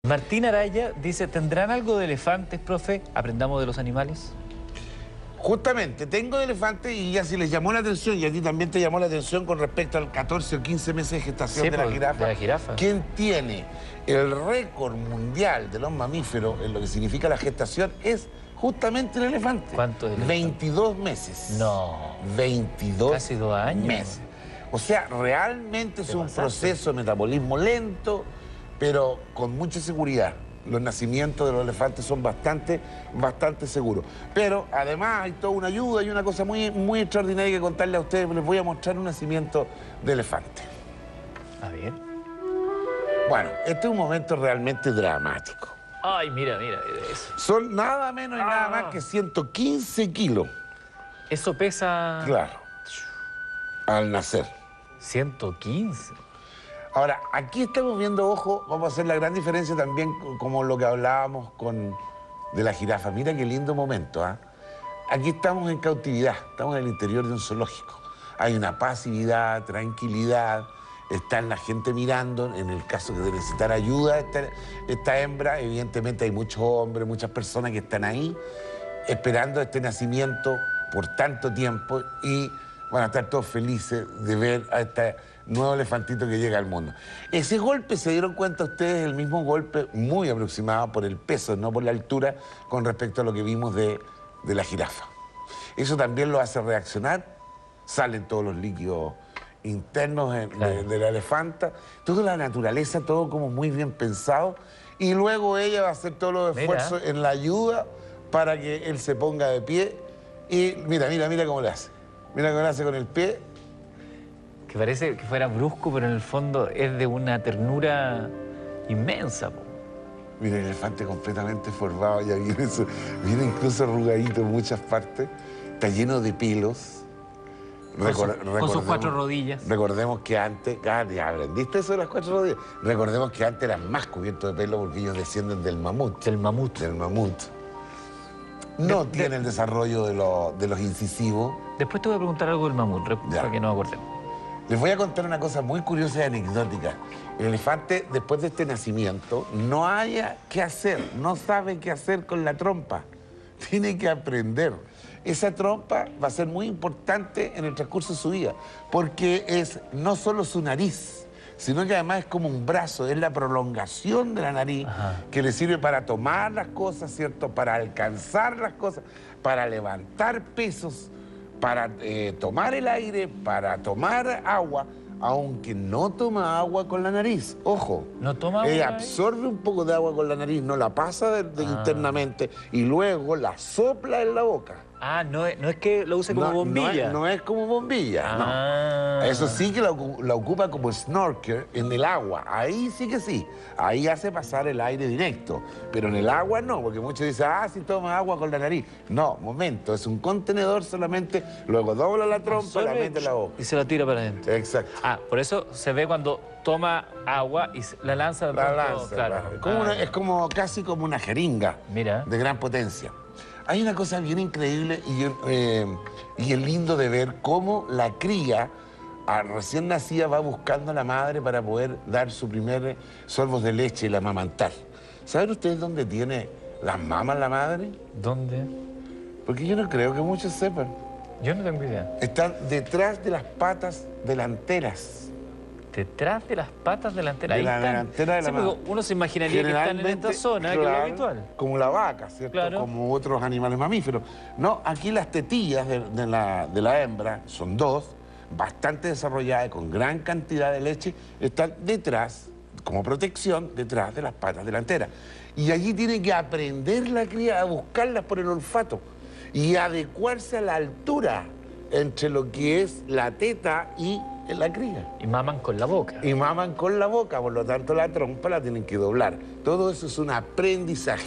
Martín Araya dice, ¿tendrán algo de elefantes, profe? ¿Aprendamos de los animales? Justamente, tengo de elefantes y ya si les llamó la atención, y a ti también te llamó la atención con respecto al 14 o 15 meses de gestación Sí, de la jirafa. de la jirafa. ¿Quién tiene el récord mundial de los mamíferos en lo que significa la gestación? Es justamente el elefante. ¿Cuánto es el elefante? 22 meses. No. 22 Casi 2 años. meses. O sea, realmente es un pasaste. proceso de metabolismo lento, pero con mucha seguridad. Los nacimientos de los elefantes son bastante seguros. Pero además hay toda una ayuda y una cosa muy extraordinaria que contarle a ustedes. Les voy a mostrar un nacimiento de elefante. A ver. Bueno, este es un momento realmente dramático. Ay, mira eso. Son nada menos y nada más que 115 kilos. Eso pesa... Claro. Al nacer. 115. Ahora, aquí estamos viendo, ojo, vamos a hacer la gran diferencia también como lo que hablábamos de la jirafa. Mira qué lindo momento, ¿ah? Aquí estamos en cautividad, estamos en el interior de un zoológico. Hay una pasividad, tranquilidad, está la gente mirando, en el caso de necesitar ayuda esta hembra, evidentemente hay muchos hombres, muchas personas que están ahí esperando este nacimiento por tanto tiempo y van a estar todos felices de ver a este nuevo elefantito que llega al mundo. Ese golpe, se dieron cuenta ustedes, el mismo golpe muy aproximado por el peso, no por la altura, con respecto a lo que vimos de la jirafa. Eso también lo hace reaccionar, salen todos los líquidos internos de la elefanta, toda la naturaleza, todo como muy bien pensado, y luego ella va a hacer todos los esfuerzos en la ayuda para que él se ponga de pie, y mira cómo le hace. Mira cómo le hace con el pie. Que parece que fuera brusco, pero en el fondo es de una ternura inmensa. Po. Mira el elefante completamente formado, ya viene incluso arrugadito en muchas partes, está lleno de pelos. Con sus 4 rodillas. Recordemos que antes, ya aprendiste eso de las 4 rodillas. Recordemos que antes eran más cubiertos de pelo porque ellos descienden del mamut. Del mamut. Del mamut. No tiene el desarrollo de los incisivos. Después te voy a preguntar algo del mamut, para que no me acordemos. Les voy a contar una cosa muy curiosa y anecdótica. El elefante, después de este nacimiento, no haya qué hacer, no sabe qué hacer con la trompa. Tiene que aprender. Esa trompa va a ser muy importante en el transcurso de su vida, porque es no solo su nariz, sino que además es como un brazo, es la prolongación de la nariz. Ajá. Que le sirve para tomar las cosas, ¿cierto? Para alcanzar las cosas, para levantar pesos, para tomar el aire, para tomar agua, aunque no toma agua con la nariz. Ojo, ¿no toma agua? Absorbe un poco de agua con la nariz, no la pasa internamente y luego la sopla en la boca. Ah, no es que lo use como bombilla. No es como bombilla, no. Eso sí que la ocupa como snorkel en el agua. Ahí sí que sí. Ahí hace pasar el aire directo. Pero en el agua no, porque muchos dicen, sí toma agua con la nariz. No, momento, es un contenedor solamente, luego dobla la trompa, la mete en la boca. Y se la tira para adentro. Exacto. Por eso se ve cuando toma agua y la lanza. Claro. Es como casi como una jeringa. Mira. De gran potencia. Hay una cosa bien increíble y es lindo de ver cómo la cría recién nacida va buscando a la madre para poder dar su primer sorbos de leche y la amamantar. ¿Saben ustedes dónde tiene las mamas la madre? ¿Dónde? Porque yo no creo que muchos sepan. Yo no tengo idea. Están detrás de las patas delanteras. Detrás de las patas delanteras. De la delantera de la madre. Uno se imaginaría que están en esta zona, que es lo habitual. Como la vaca, ¿cierto? Claro. Como otros animales mamíferos. No, aquí las tetillas de la hembra, son 2, bastante desarrolladas, con gran cantidad de leche, están detrás, como protección, detrás de las patas delanteras. Y allí tiene que aprender la cría a buscarlas por el olfato y adecuarse a la altura entre lo que es la teta y la cría. Y maman con la boca. Y maman con la boca, por lo tanto la trompa la tienen que doblar. Todo eso es un aprendizaje.